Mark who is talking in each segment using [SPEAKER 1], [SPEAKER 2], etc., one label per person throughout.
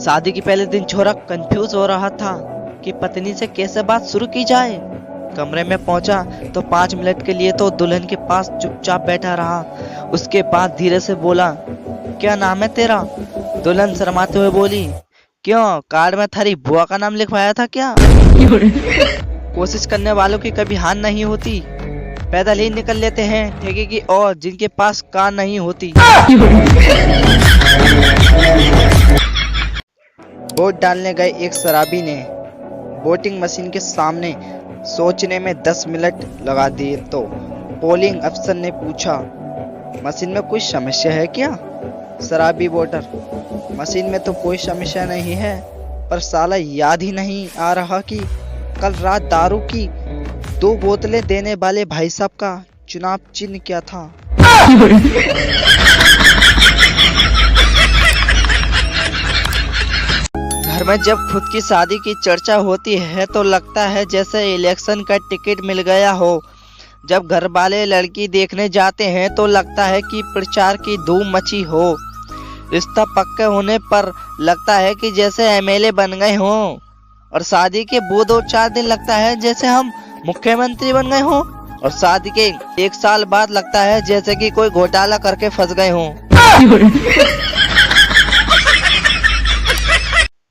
[SPEAKER 1] शादी के पहले दिन छोरा कंफ्यूज हो रहा था कि पत्नी से कैसे बात शुरू की जाए। कमरे में पहुंचा तो 5 मिनट के लिए तो दुल्हन के पास चुपचाप बैठा रहा। उसके बाद धीरे से बोला, क्या नाम है तेरा? दुल्हन शर्माते हुए बोली, क्यों कार्ड में थारी बुआ का नाम लिखवाया था क्या? कोशिश करने वालों की कभी हार नहीं होती। पैदल ही निकल लेते हैं ठेके की और जिनके पास कार नहीं होती। वोट डालने गए एक शराबी ने वोटिंग मशीन के सामने सोचने में 10 मिनट लगा दिए तो पोलिंग अफसर ने पूछा, मशीन में कोई समस्या है क्या? शराबी वोटर, मशीन में तो कोई समस्या नहीं है, पर साला याद ही नहीं आ रहा कि कल रात दारू की 2 बोतलें देने वाले भाई साहब का चुनाव चिन्ह क्या था? घर में जब खुद की शादी की चर्चा होती है तो लगता है जैसे इलेक्शन का टिकट मिल गया हो। जब घर वाले लड़की देखने जाते हैं तो लगता है कि प्रचार की धूम मची हो। रिश्ता पक्के होने पर लगता है कि जैसे एमएलए बन गए हों, और शादी के 2-4 दिन लगता है जैसे हम मुख्यमंत्री बन गए हों, और शादी के 1 साल बाद लगता है जैसे कि कोई घोटाला करके फंस गए हों।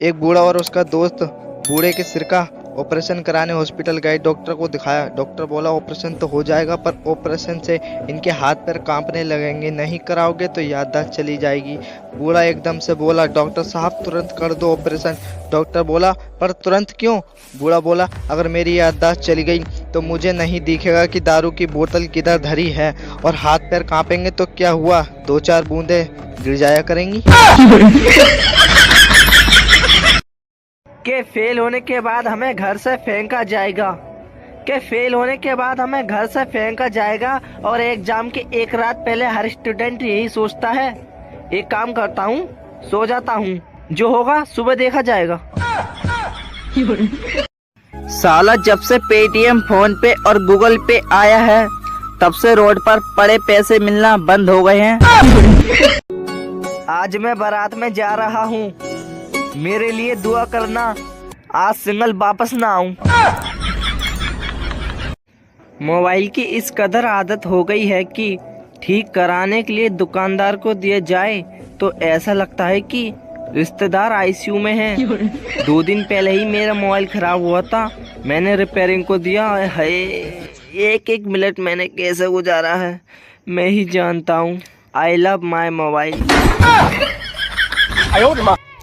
[SPEAKER 1] एक बूढ़ा और उसका दोस्त बूढ़े के सिर का ऑपरेशन कराने हॉस्पिटल गए। डॉक्टर को दिखाया। डॉक्टर बोला ऑपरेशन तो हो जाएगा, पर ऑपरेशन से इनके हाथ पैर कांपने लगेंगे, नहीं कराओगे तो याददाश्त चली जाएगी। बूढ़ा एकदम से बोला, डॉक्टर साहब तुरंत कर दो ऑपरेशन। डॉक्टर बोला, पर तुरंत क्यों? बूढ़ा बोला, अगर मेरी याददाश्त चली गई तो मुझे नहीं दिखेगा कि दारू की बोतल किधर धरी है, और हाथ पैर कांपेंगे तो क्या हुआ, 2-4 बूंदे गिर जाया करेंगी। के फेल होने के बाद हमें घर से फेंका जाएगा, के फेल होने के बाद हमें घर से फेंका जाएगा, और एग्जाम के 1 रात पहले हर स्टूडेंट यही सोचता है। एक काम करता हूँ, सो जाता हूँ, जो होगा सुबह देखा जाएगा। साला जब से पेटीएम, फोन पे और गूगल पे आया है तब से रोड पर पड़े पैसे मिलना बंद हो गए हैं। आज मैं बारात में जा रहा हूँ, मेरे लिए दुआ करना, आज सिंगल वापस ना आऊं। मोबाइल की इस कदर आदत हो गई है कि ठीक कराने के लिए दुकानदार को दिया जाए तो ऐसा लगता है कि रिश्तेदार आईसीयू में हैं। 2 दिन पहले ही मेरा मोबाइल खराब हुआ था, मैंने रिपेयरिंग को दिया है। एक मिनट मैंने कैसे गुजारा है मैं ही जानता हूँ। I love my mobile.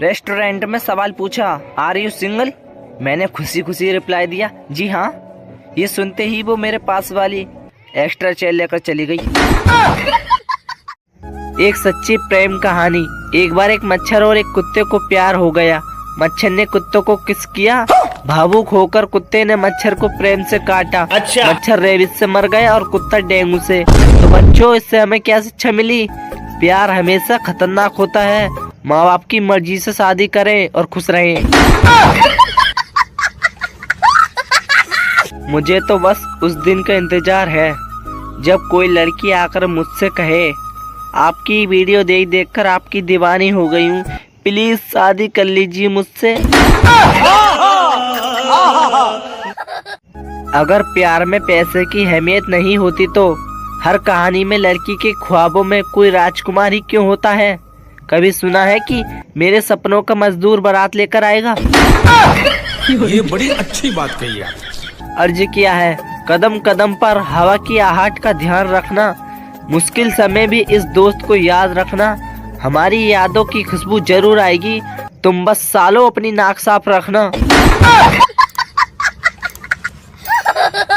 [SPEAKER 1] Restaurant में सवाल पूछा, आर यू सिंगल? मैंने खुशी खुशी रिप्लाई दिया, जी हाँ। ये सुनते ही वो मेरे पास वाली एक्स्ट्रा चेयर लेकर चली गई। एक सच्ची प्रेम कहानी। एक बार एक मच्छर और एक कुत्ते को प्यार हो गया। मच्छर ने कुत्ते को किस किया। भावुक होकर कुत्ते ने मच्छर को प्रेम से काटा। अच्छा। मच्छर रेबीज से मर गया और कुत्ता डेंगू से। तो बच्चों, इससे हमें क्या शिक्षा मिली? प्यार हमेशा खतरनाक होता है। माँ बाप की मर्जी से शादी करें और खुश रहें। मुझे तो बस उस दिन का इंतजार है जब कोई लड़की आकर मुझसे कहे, आपकी वीडियो देख कर आपकी दीवानी हो गई हूँ, प्लीज शादी कर लीजिए मुझसे। अगर प्यार में पैसे की अहमियत नहीं होती तो हर कहानी में लड़की के ख्वाबों में कोई राजकुमार ही क्यों होता है? कभी सुना है कि मेरे सपनों का मजदूर बारात लेकर आएगा?
[SPEAKER 2] ये बड़ी अच्छी बात कही है।
[SPEAKER 1] अर्ज किया है, कदम कदम पर हवा की आहट का ध्यान रखना, मुश्किल समय भी इस दोस्त को याद रखना, हमारी यादों की खुशबू जरूर आएगी, तुम बस सालों अपनी नाक साफ रखना।